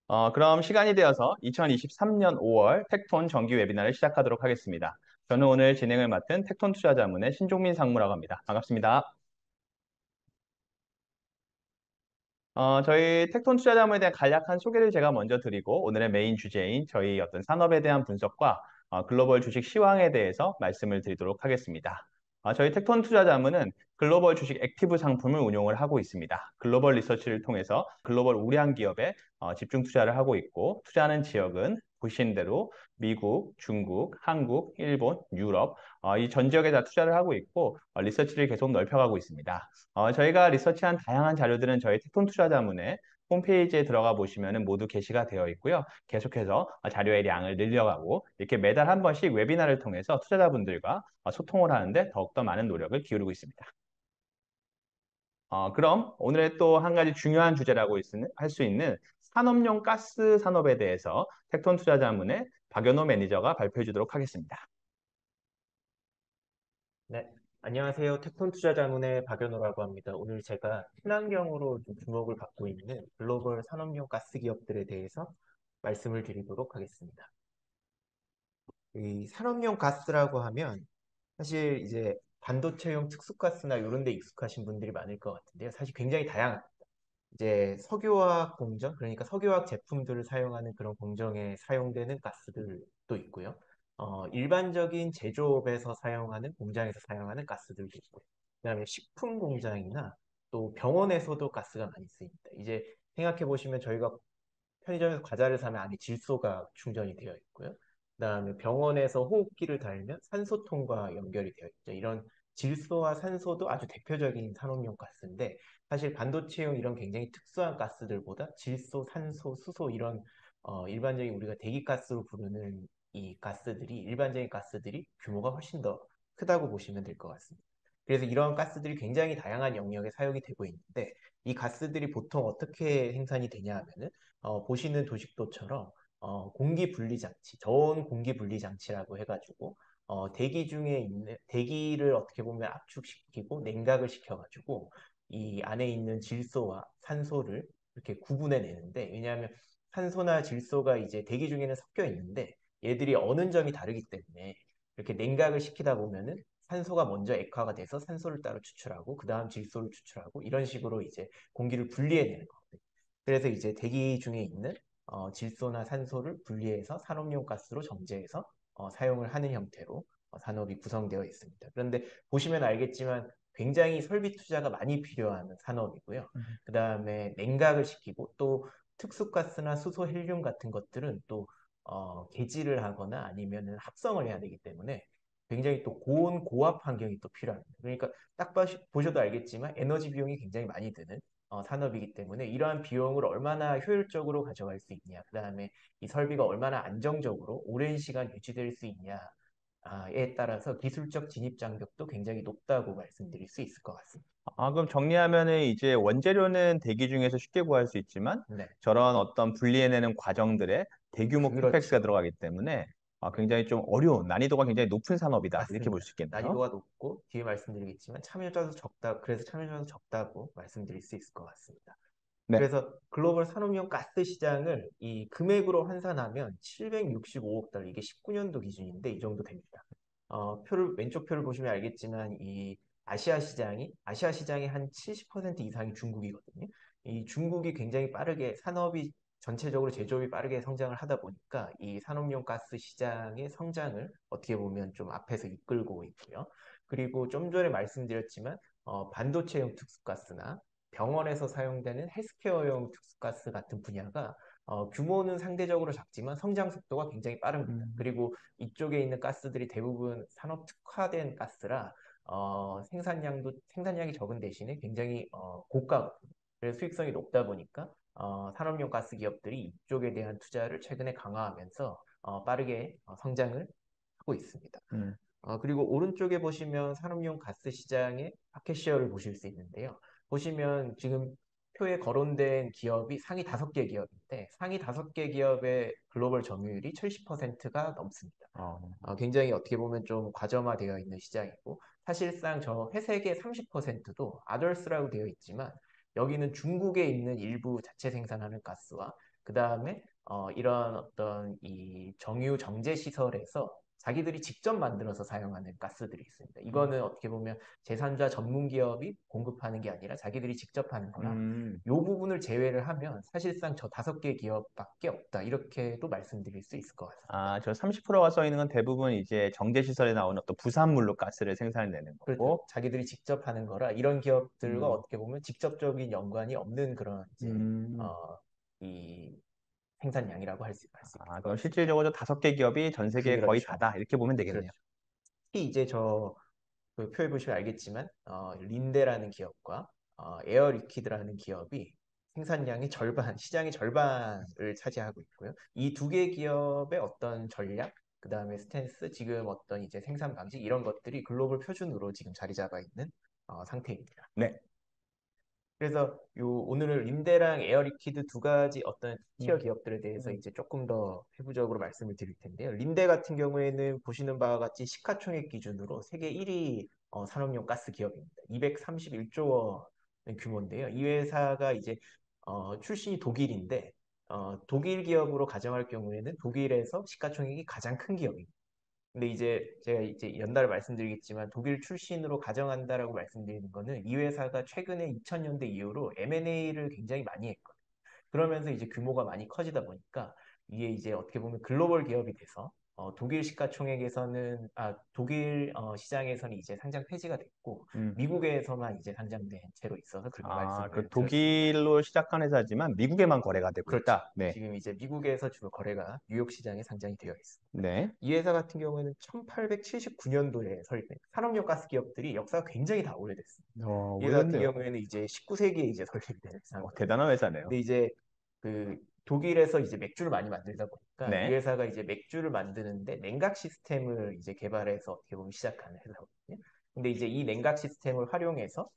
그럼 시간이 되어서 2023년 5월 텍톤 정기 웨비나를 시작하도록 하겠습니다. 저는 오늘 진행을 맡은 텍톤 투자자문의 신종민 상무라고 합니다. 반갑습니다. 저희 텍톤 투자자문에 대한 간략한 소개를 제가 먼저 드리고 오늘의 메인 주제인 저희 어떤 산업에 대한 분석과 글로벌 주식 시황에 대해서 말씀을 드리도록 하겠습니다. 저희 텍톤 투자자문은 글로벌 주식 액티브 상품을 운용을 하고 있습니다. 글로벌 리서치를 통해서 글로벌 우량 기업에 집중 투자를 하고 있고 투자하는 지역은 보신 대로 미국, 중국, 한국, 일본, 유럽 이 전 지역에 다 투자를 하고 있고 리서치를 계속 넓혀가고 있습니다. 저희가 리서치한 다양한 자료들은 저희 텍톤 투자자문의 홈페이지에 들어가 보시면 모두 게시가 되어 있고요. 계속해서 자료의 양을 늘려가고 이렇게 매달 한 번씩 웨비나를 통해서 투자자분들과 소통을 하는데 더욱더 많은 노력을 기울이고 있습니다. 그럼 오늘의 또 한 가지 중요한 주제라고 할 수 있는 산업용 가스 산업에 대해서 텍톤 투자자문의 박연호 매니저가 발표해 주도록 하겠습니다. 네, 안녕하세요. 테콘 투자자문의 박연호라고 합니다. 오늘 제가 친환경으로 좀 주목을 받고 있는 글로벌 산업용 가스 기업들에 대해서 말씀을 드리도록 하겠습니다. 이 산업용 가스라고 하면 사실 이제 반도체용 특수가스나 이런 데 익숙하신 분들이 많을 것 같은데요. 사실 굉장히 다양합니다. 이제 석유화학 공정, 그러니까 석유화학 제품들을 사용하는 그런 공정에 사용되는 가스들도 있고요. 일반적인 제조업에서 사용하는 공장에서 사용하는 가스들도 있고요. 그다음에 식품 공장이나 또 병원에서도 가스가 많이 쓰입니다. 이제 생각해 보시면 저희가 편의점에서 과자를 사면 안에 질소가 충전이 되어 있고요. 그다음에 병원에서 호흡기를 달면 산소통과 연결이 되어 있죠. 이런 질소와 산소도 아주 대표적인 산업용 가스인데 사실 반도체용 이런 굉장히 특수한 가스들보다 질소, 산소, 수소 이런 일반적인 우리가 대기가스로 부르는 이 가스들이 일반적인 가스들이 규모가 훨씬 더 크다고 보시면 될 것 같습니다. 그래서 이러한 가스들이 굉장히 다양한 영역에 사용이 되고 있는데 이 가스들이 보통 어떻게 생산이 되냐 하면은 보시는 도식도처럼 공기 분리 장치, 저온 공기 분리 장치라고 해가지고 대기 중에 있는 대기를 어떻게 보면 압축시키고 냉각을 시켜가지고 이 안에 있는 질소와 산소를 이렇게 구분해 내는데 왜냐하면 산소나 질소가 이제 대기 중에는 섞여 있는데 얘들이 어는 점이 다르기 때문에 이렇게 냉각을 시키다 보면은 산소가 먼저 액화가 돼서 산소를 따로 추출하고 그 다음 질소를 추출하고 이런 식으로 이제 공기를 분리해내는 거거든요. 그래서 이제 대기 중에 있는 질소나 산소를 분리해서 산업용 가스로 정제해서 사용을 하는 형태로 산업이 구성되어 있습니다. 그런데 보시면 알겠지만 굉장히 설비 투자가 많이 필요한 산업이고요. 그 다음에 냉각을 시키고 또 특수가스나 수소, 헬륨 같은 것들은 또 개지를 하거나 아니면은 합성을 해야 되기 때문에 굉장히 또 고온 고압 환경이 또 필요합니다. 그러니까 딱 보셔도 알겠지만 에너지 비용이 굉장히 많이 드는 산업이기 때문에 이러한 비용을 얼마나 효율적으로 가져갈 수 있냐, 그 다음에 이 설비가 얼마나 안정적으로 오랜 시간 유지될 수 있냐에 따라서 기술적 진입 장벽도 굉장히 높다고 말씀드릴 수 있을 것 같습니다. 그럼 정리하면은 이제 원재료는 대기 중에서 쉽게 구할 수 있지만 네, 저런 어떤 분리해내는 과정들에 대규모 그렇죠. 캐펙스가 들어가기 때문에 굉장히 좀 어려운 난이도가 굉장히 높은 산업이다 이렇게 볼 맞습니다. 수 있겠네요. 난이도가 높고 뒤에 말씀드리겠지만 참여자도 적다, 그래서 참여자도 적다고 말씀드릴 수 있을 것 같습니다. 네. 그래서 글로벌 산업용 가스 시장을 이 금액으로 환산하면 765억 달러, 이게 19년도 기준인데 이 정도 됩니다. 왼쪽 표를 보시면 알겠지만 이 아시아 시장의 한 70% 이상이 중국이거든요. 이 중국이 굉장히 빠르게 산업이 전체적으로 제조업이 빠르게 성장을 하다 보니까 이 산업용 가스 시장의 성장을 어떻게 보면 좀 앞에서 이끌고 있고요. 그리고 좀 전에 말씀드렸지만 반도체용 특수가스나 병원에서 사용되는 헬스케어용 특수가스 같은 분야가 규모는 상대적으로 작지만 성장 속도가 굉장히 빠릅니다. 음, 그리고 이쪽에 있는 가스들이 대부분 산업 특화된 가스라 생산량이 적은 대신에 굉장히 고가거든요. 그래서 수익성이 높다 보니까 산업용 가스 기업들이 이쪽에 대한 투자를 최근에 강화하면서 빠르게 성장을 하고 있습니다. 음, 그리고 오른쪽에 보시면 산업용 가스 시장의 마켓시어를 보실 수 있는데요. 보시면 지금 표에 거론된 기업이 상위 5개 기업인데 상위 5개 기업의 글로벌 점유율이 70%가 넘습니다. 어, 굉장히 어떻게 보면 좀 과점화되어 있는 시장이고 사실상 저 회색의 30%도 아더스라고 되어 있지만 여기는 중국에 있는 일부 자체 생산하는 가스와 그 다음에 이런 어떤 이 정유 정제 시설에서 자기들이 직접 만들어서 사용하는 가스들이 있습니다. 이거는 어떻게 보면 제삼자 전문 기업이 공급하는 게 아니라 자기들이 직접 하는 거라 음. 이 부분을 제외를 하면 사실상 저 5개 기업밖에 없다. 이렇게도 말씀드릴 수 있을 것 같습니다. 저 30%가 써 있는 건 대부분 이제 정제시설에 나오는 어떤 부산물로 가스를 생산해내는 그렇죠. 거고. 자기들이 직접 하는 거라 이런 기업들과 음. 어떻게 보면 직접적인 연관이 없는 그런 이제 음. 이 생산량이라고 할 수 있을 것 그럼 같습니다. 실질적으로 5개 기업이 전 세계에 거의 그렇죠. 다다. 이렇게 보면 되겠네요. 그렇죠. 특히 이제 그 표에 보시면 알겠지만 린데라는 기업과 에어 리퀴드라는 기업이 생산량의 절반, 시장의 절반을 차지하고 있고요. 이 2개 기업의 어떤 전략, 그 다음에 스탠스, 지금 어떤 이제 생산 방식 이런 것들이 글로벌 표준으로 지금 자리 잡아 있는 상태입니다. 네. 그래서 오늘은 린데랑 에어리퀴드 2가지 어떤 티어 음. 기업들에 대해서 음. 이제 조금 더 세부적으로 말씀을 드릴 텐데요. 린데 같은 경우에는 보시는 바와 같이 시가총액 기준으로 세계 1위 산업용 가스 기업입니다. 231조 원 규모인데요. 이 회사가 이제 출신이 독일인데 독일 기업으로 가정할 경우에는 독일에서 시가총액이 가장 큰 기업입니다. 근데 이제 제가 이제 연달아 말씀드리겠지만 독일 출신으로 가정한다라고 말씀드리는 거는 이 회사가 최근에 2000년대 이후로 M&A를 굉장히 많이 했거든요. 그러면서 이제 규모가 많이 커지다 보니까 이게 이제 어떻게 보면 글로벌 기업이 돼서 독일 시가총액에서는 독일 시장에서는 이제 상장 폐지가 됐고 음. 미국에서만 이제 상장된 채로 있어서 그렇게 그 말씀을 드렸습니다. 독일로 시작한 회사지만 미국에만 거래가 되고 그렇죠. 있다. 네. 지금 이제 미국에서 주로 거래가 뉴욕 시장에 상장이 되어 있습니다. 네. 이 회사 같은 경우에는 1879년도에 설립된 산업용 가스 기업들이 역사가 굉장히 다 오래됐습니다. 이 회사 같은 오래됐네요. 경우에는 이제 19세기에 이제 설립이 된 회사거든요. 대단한 회사네요. 근데 이제 그 독일에서 이제 맥주를 많이 만들다 보니까 이 네. 회사가 이제 맥주를 만드는데 냉각 시스템을 이제 개발해서 어떻게 보면 시작한 회사거든요. 근데 이제 이 냉각 시스템을 활용해서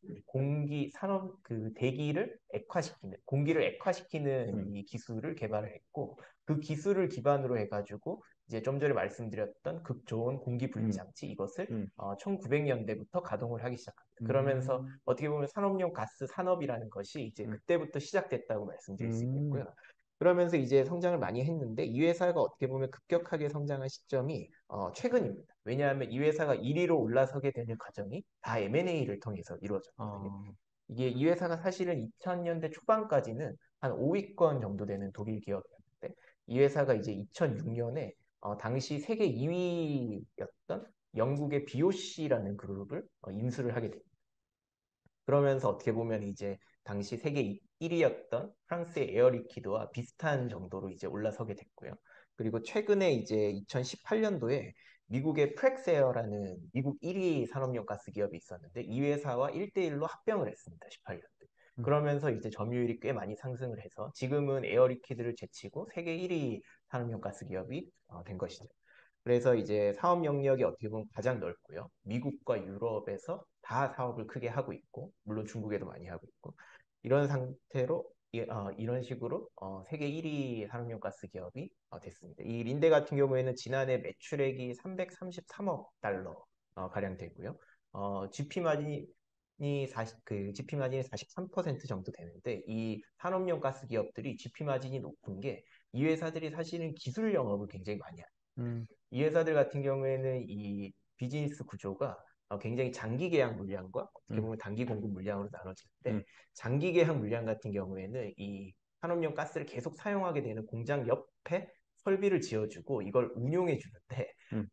산업 그 대기를 액화시키는 공기를 액화시키는 음. 이 기술을 개발을 했고 그 기술을 기반으로 해가지고 이제 좀 전에 말씀드렸던 극저온 공기 분리 음. 장치 이것을 음. 1900년대부터 가동을 하기 시작합니다. 그러면서 음. 어떻게 보면 산업용 가스 산업이라는 것이 이제 음. 그때부터 시작됐다고 말씀드릴 수 음. 있겠고요. 그러면서 이제 성장을 많이 했는데 이 회사가 어떻게 보면 급격하게 성장한 시점이 최근입니다. 왜냐하면 이 회사가 1위로 올라서게 되는 과정이 다 M&A를 통해서 이루어졌거든요. 어. 이게 이 회사가 사실은 2000년대 초반까지는 한 5위권 정도 되는 독일 기업이었는데 이 회사가 이제 2006년에 당시 세계 2위였던 영국의 BOC라는 그룹을 인수를 하게 됩니다. 그러면서 어떻게 보면 이제 당시 세계 1위였던 프랑스의 에어리퀴드와 비슷한 정도로 이제 올라서게 됐고요. 그리고 최근에 이제 2018년도에 미국의 프렉스에어라는 미국 1위 산업용 가스 기업이 있었는데 이 회사와 1대1로 합병을 했습니다. 18년도에. 음. 그러면서 이제 점유율이 꽤 많이 상승을 해서 지금은 에어리퀴드를 제치고 세계 1위 산업용 가스 기업이 된 것이죠. 그래서 이제 사업 영역이 어떻게 보면 가장 넓고요. 미국과 유럽에서 다 사업을 크게 하고 있고, 물론 중국에도 많이 하고 있고, 이런 상태로 이런 식으로 세계 1위 산업용 가스 기업이 됐습니다. 이 린데 같은 경우에는 지난해 매출액이 333억 달러 가량 되고요. GP 마진이 43% 정도 되는데 이 산업용 가스 기업들이 GP 마진이 높은 게 이 회사들이 사실은 기술 영업을 굉장히 많이 합니다. 음. 이 회사들 같은 경우에는 이 비즈니스 구조가 굉장히 장기 계약 물량과 어떻게 음. 보면 단기 공급 물량으로 나눠지는데 음. 장기 계약 물량 같은 경우에는 이 산업용 가스를 계속 사용하게 되는 공장 옆에 설비를 지어주고 이걸 운용해 주는데 음.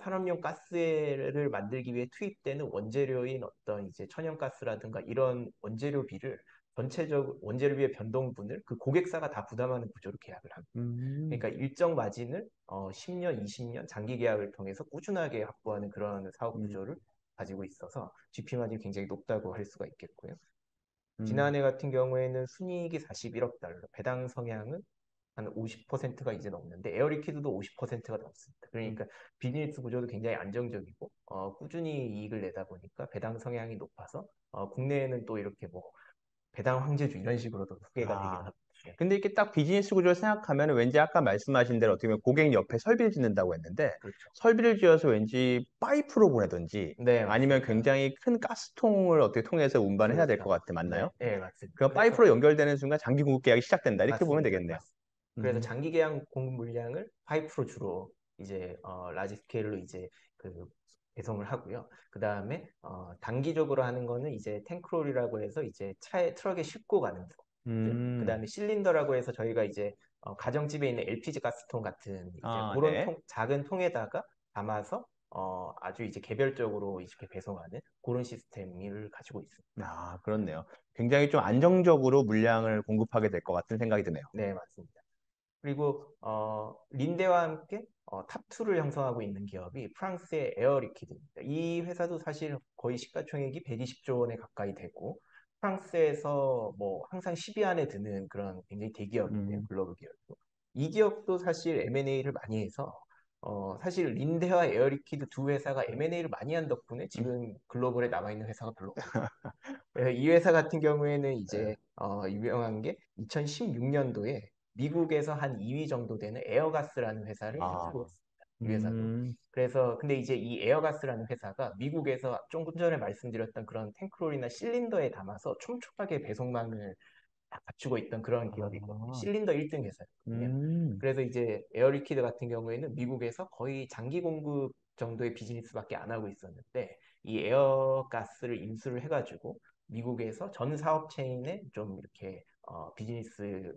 산업용 가스를 만들기 위해 투입되는 원재료인 어떤 이제 천연가스라든가 이런 원재료비를 전체적 원재료비의 변동분을 그 고객사가 다 부담하는 구조로 계약을 합니다. 음. 그러니까 일정 마진을 10년, 20년 장기 계약을 통해서 꾸준하게 확보하는 그런 사업 음. 구조를 가지고 있어서 GP 마진이 굉장히 높다고 할 수가 있겠고요. 음. 지난해 같은 경우에는 순이익이 41억 달러, 배당 성향은 한 50%가 이제 넘는데 에어리퀴드도 50%가 넘습니다. 음. 그러니까 비즈니스 구조도 굉장히 안정적이고 꾸준히 이익을 내다 보니까 배당 성향이 높아서 국내에는 또 이렇게 뭐 배당 황제주 이런 식으로도 소개가 되기도 아, 합니다. 네, 근데 이렇게 딱 비즈니스 구조를 생각하면 왠지 아까 말씀하신 대로 어떻게 보면 고객 옆에 설비를 짓는다고 했는데 그렇죠. 설비를 지어서 왠지 파이프로 보내든지 네, 아니면 맞습니다. 굉장히 큰 가스통을 어떻게 통해서 운반을 해야 될 것 그렇죠. 같아. 맞나요? 네, 네, 맞습니다. 그 그래서 파이프로 연결되는 순간 장기 공급 계약이 시작된다. 이렇게 보면 맞습니다. 되겠네요. 맞습니다. 그래서 음, 장기 계약 공급 물량을 5% 주로 이제 라지 스케일로 이제 그 배송을 하고요. 그 다음에 단기적으로 하는 거는 이제 탱크롤이라고 해서 이제 차에 트럭에 싣고 가는 들, 그 음, 다음에 실린더라고 해서 저희가 이제 가정집에 있는 LPG 가스통 같은 이제 아, 그런 네. 작은 통에다가 담아서 아주 이제 개별적으로 이렇게 배송하는 그런 시스템을 가지고 있습니다. 아, 그렇네요. 굉장히 좀 안정적으로 물량을 공급하게 될 것 같은 생각이 드네요. 네, 맞습니다. 그리고 린데와 함께 탑2를 형성하고 있는 기업이 프랑스의 에어 리퀴드입니다. 이 회사도 사실 거의 시가총액이 120조 원에 가까이 되고 프랑스에서 뭐 항상 10위 안에 드는 그런 굉장히 대기업인데요. 음, 글로벌 기업도. 이 기업도 사실 M&A를 많이 해서 사실 린데와 에어 리퀴드 두 회사가 M&A를 많이 한 덕분에 음, 지금 글로벌에 남아 있는 회사가 별로 없거든요. 이 회사 같은 경우에는 네. 이제 유명한 게 2016년도에 미국에서 한 2위 정도 되는 에어가스라는 회사를 아, 사고 있습니다. 이 회사도. 음, 그래서 근데 이제 이 에어가스라는 회사가 미국에서 조금 전에 말씀드렸던 그런 탱크롤이나 실린더에 담아서 촘촘하게 배송망을 다 갖추고 있던 그런 기업이거든요. 아, 실린더 1등 회사거든요. 음, 그래서 이제 에어리퀴드 같은 경우에는 미국에서 거의 장기 공급 정도의 비즈니스밖에 안 하고 있었는데 이 에어가스를 인수를 해가지고 미국에서 전 사업 체인에 좀 이렇게 비즈니스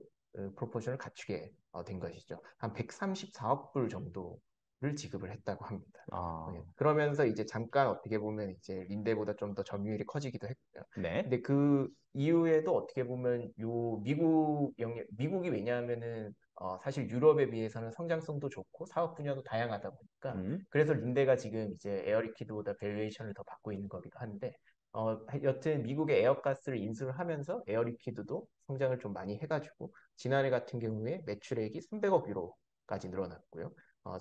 프로포션을 갖추게 된 것이죠. 한 134억 불 정도를 지급을 했다고 합니다. 아, 네, 그러면서 이제 잠깐 어떻게 보면 이제 린데보다 좀 더 점유율이 커지기도 했고요. 네. 근데 그 이후에도 어떻게 보면 요 미국이 왜냐하면은 사실 유럽에 비해서는 성장성도 좋고 사업 분야도 다양하다 보니까 음, 그래서 린데가 지금 이제 에어리퀴드보다 밸류에이션을 더 받고 있는 거기도 한데 여튼 미국의 에어가스를 인수를 하면서 에어리퀴드도 성장을 좀 많이 해가지고 지난해 같은 경우에 매출액이 300억 유로까지 늘어났고요.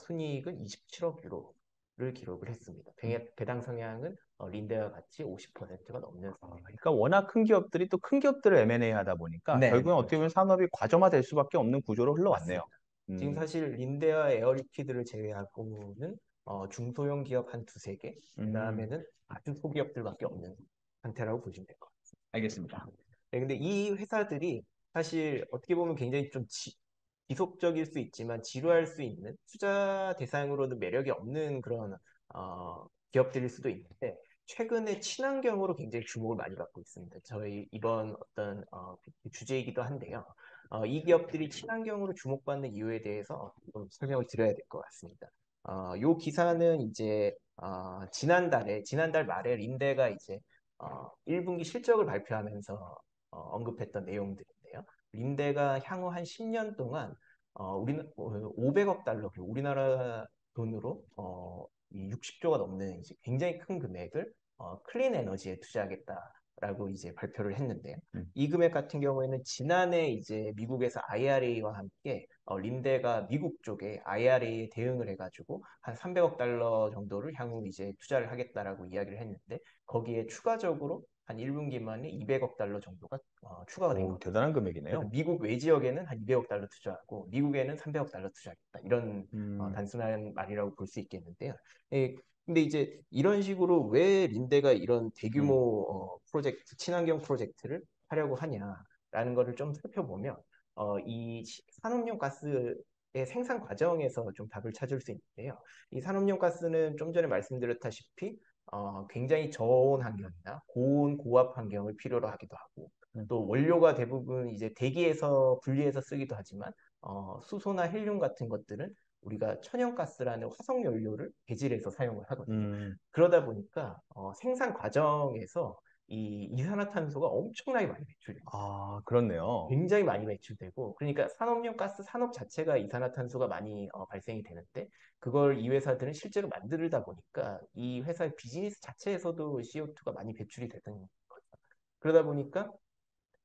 순이익은 27억 유로를 기록을 했습니다. 음. 배당 성향은 린데와 같이 50%가 넘는 상황입니다. 그러니까 워낙 큰 기업들이 또 큰 기업들을 M&A 하다 보니까 네, 네, 결국엔 어떻게 보면 그렇죠. 산업이 과점화될 수밖에 없는 구조로 흘러왔네요. 맞습니다. 지금 음, 사실 린데와 에어리퀴드를 제외하고는 중소형 기업 한 두세 개, 그 음, 다음에는 아주 소기업들밖에 없는 상태라고 보시면 될 것 같습니다. 알겠습니다. 네, 근데 이 회사들이 사실 어떻게 보면 굉장히 좀 지속적일 수 있지만 지루할 수 있는 투자 대상으로는 매력이 없는 그런 기업들일 수도 있는데 최근에 친환경으로 굉장히 주목을 많이 받고 있습니다. 저희 이번 어떤 주제이기도 한데요. 이 기업들이 친환경으로 주목받는 이유에 대해서 좀 설명을 드려야 될 것 같습니다. 요 기사는 이제 지난달 말에 린데가 이제 1분기 실적을 발표하면서 언급했던 내용들인데요. 린데가 향후 한 10년 동안 500억 달러, 우리나라 돈으로 이 60조가 넘는 이제 굉장히 큰 금액을 클린 에너지에 투자하겠다라고 이제 발표를 했는데요. 음. 이 금액 같은 경우에는 지난해 이제 미국에서 IRA와 함께 린데가 미국 쪽에 IRA에 대응을 해가지고 한 300억 달러 정도를 향후 이제 투자를 하겠다라고 이야기를 했는데 거기에 추가적으로 한 1분기 만에 200억 달러 정도가 추가가 된 오, 겁니다. 대단한 그래서 금액이네요. 미국 외지역에는 한 200억 달러 투자하고 미국에는 300억 달러 투자하겠다. 이런 음, 단순한 말이라고 볼 수 있겠는데요. 예, 근데 이제 이런 식으로 왜 린데가 이런 대규모 음, 프로젝트, 친환경 프로젝트를 하려고 하냐라는 거를 좀 살펴보면 이 산업용 가스의 생산 과정에서 좀 답을 찾을 수 있는데요. 이 산업용 가스는 좀 전에 말씀드렸다시피 굉장히 저온 환경이나 고온 고압 환경을 필요로 하기도 하고 음. 또 원료가 대부분 이제 대기에서 분리해서 쓰기도 하지만 수소나 헬륨 같은 것들은 우리가 천연가스라는 화석 연료를 배질해서 사용을 하거든요. 음. 그러다 보니까 생산 과정에서 이 이산화탄소가 엄청나게 많이 배출돼요. 아, 그렇네요. 굉장히 많이 배출되고 그러니까 산업용 가스 산업 자체가 이산화탄소가 많이 발생이 되는데 그걸 이 회사들은 실제로 만들다 보니까 이 회사의 비즈니스 자체에서도 CO2가 많이 배출이 되는 거죠. 그러다 보니까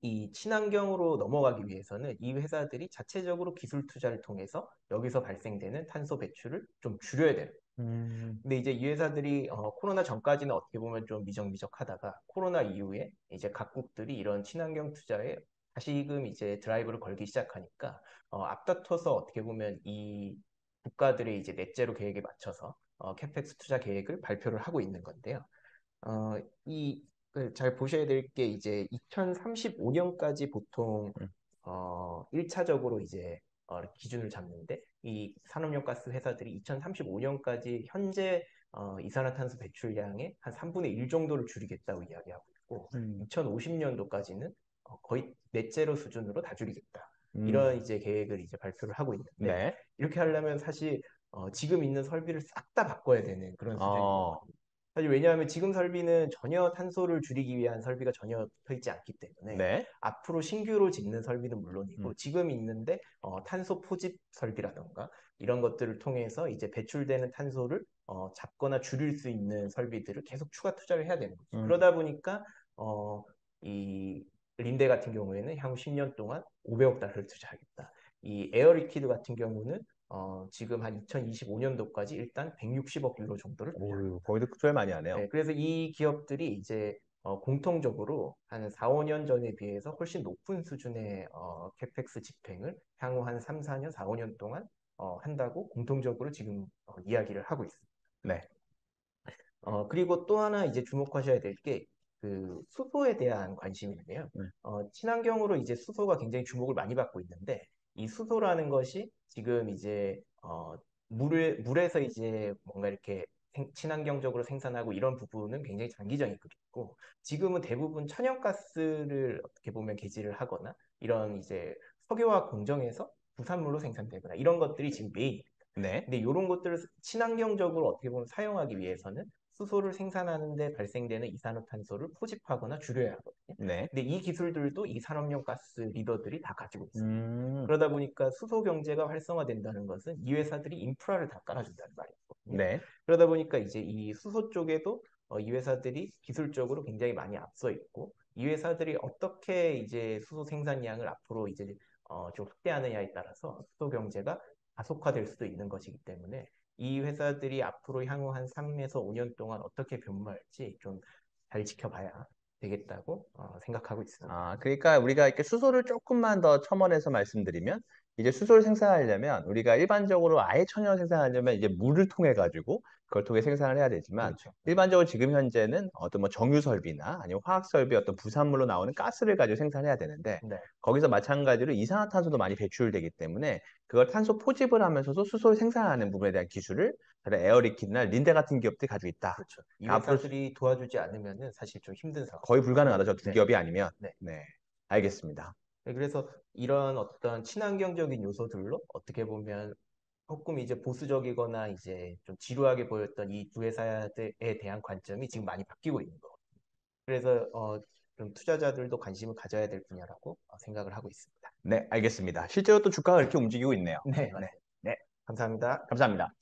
이 친환경으로 넘어가기 위해서는 이 회사들이 자체적으로 기술 투자를 통해서 여기서 발생되는 탄소 배출을 좀 줄여야 돼요. 음, 근데 이제 이 회사들이 코로나 전까지는 어떻게 보면 좀 미적미적하다가 코로나 이후에 이제 각국들이 이런 친환경 투자에 다시금 이제 드라이브를 걸기 시작하니까 앞다퉈서 어떻게 보면 이 국가들의 이제 넷제로 계획에 맞춰서 캐펙스 투자 계획을 발표를 하고 있는 건데요. 이 잘 보셔야 될 게 이제 2035년까지 보통 음, 1차적으로 이제 기준을 잡는데 이 산업용 가스 회사들이 2035년까지 현재 이산화탄소 배출량의 한 3분의 1 정도를 줄이겠다고 이야기하고 있고 음. 2050년도까지는 거의 넷제로 수준으로 다 줄이겠다. 음. 이런 이제 계획을 이제 발표를 하고 있는데 네. 이렇게 하려면 사실 지금 있는 설비를 싹 다 바꿔야 되는 그런 수준인 어, 거거든요. 사실 왜냐하면 지금 설비는 전혀 탄소를 줄이기 위한 설비가 전혀 붙어 있지 않기 때문에 네. 앞으로 신규로 짓는 설비는 물론이고 음. 지금 있는데 탄소 포집 설비라던가 이런 것들을 통해서 이제 배출되는 탄소를 잡거나 줄일 수 있는 설비들을 계속 추가 투자를 해야 되는 거죠. 음. 그러다 보니까 이 린데 같은 경우에는 향후 10년 동안 500억 달러를 투자하겠다. 이 에어 리퀴드 같은 경우는 지금 한 2025년도까지 일단 160억 유로 정도를 오, 투자합니다. 거기도 투자를 많이 하네요. 네, 그래서 이 기업들이 이제 공통적으로 한 4, 5년 전에 비해서 훨씬 높은 수준의 캐펙스 집행을 향후 한 3, 4년, 4, 5년 동안 한다고 공통적으로 지금 이야기를 하고 있습니다. 네. 그리고 또 하나 이제 주목하셔야 될 게 그 수소에 대한 관심인데요. 음. 친환경으로 이제 수소가 굉장히 주목을 많이 받고 있는데 이 수소라는 것이 지금 이제 물에서 이제 뭔가 이렇게 친환경적으로 생산하고 이런 부분은 굉장히 장기적인 그림이고 지금은 대부분 천연가스를 어떻게 보면 개발을 하거나 이런 이제 석유화학 공정에서 부산물로 생산되거나 이런 것들이 지금 메인. 네. 근데 이런 것들을 친환경적으로 어떻게 보면 사용하기 위해서는 수소를 생산하는 데 발생되는 이산화탄소를 포집하거나 줄여야 하거든요. 네. 근데 이 기술들도 이 산업용 가스 리더들이 다 가지고 있습니다. 음. 그러다 보니까 수소 경제가 활성화된다는 것은 이 회사들이 인프라를 다 깔아준다는 말이거든요. 네. 그러다 보니까 이제 이 수소 쪽에도 이 회사들이 기술적으로 굉장히 많이 앞서 있고 이 회사들이 어떻게 이제 수소 생산량을 앞으로 이제 좀 확대하느냐에 따라서 수소 경제가 가속화될 수도 있는 것이기 때문에 이 회사들이 앞으로 향후 한 3에서 5년 동안 어떻게 변모할지 좀 잘 지켜봐야 되겠다고 생각하고 있습니다. 아, 그러니까 우리가 이렇게 수소를 조금만 더 첨언해서 말씀드리면 이제 수소를 생산하려면 우리가 일반적으로 아예 천연 생산하려면 이제 물을 통해 가지고 그걸 통해 생산을 해야 되지만 그렇죠. 일반적으로 지금 현재는 어떤 뭐 정유 설비나 아니면 화학 설비 어떤 부산물로 나오는 가스를 가지고 생산해야 되는데 네, 거기서 마찬가지로 이산화탄소도 많이 배출되기 때문에 그걸 탄소 포집을 하면서도 수소를 생산하는 부분에 대한 기술을 다른 에어리퀴드나 린데 같은 기업들이 가지고 있다. 그렇죠. 이 앞으로 회사들이 도와주지 않으면은 사실 좀 힘든 상황. 거의 불가능하다. 저 두 네, 기업이 아니면. 네. 네. 알겠습니다. 네, 그래서 이런 어떤 친환경적인 요소들로 어떻게 보면 조금 이제 보수적이거나 이제 좀 지루하게 보였던 이 두 회사들에 대한 관점이 지금 많이 바뀌고 있는 거. 그래서 좀 투자자들도 관심을 가져야 될 분야라고 생각을 하고 있습니다. 네, 알겠습니다. 실제로 또 주가가 이렇게 움직이고 있네요. 네, 네. 맞습니다. 네. 감사합니다. 감사합니다.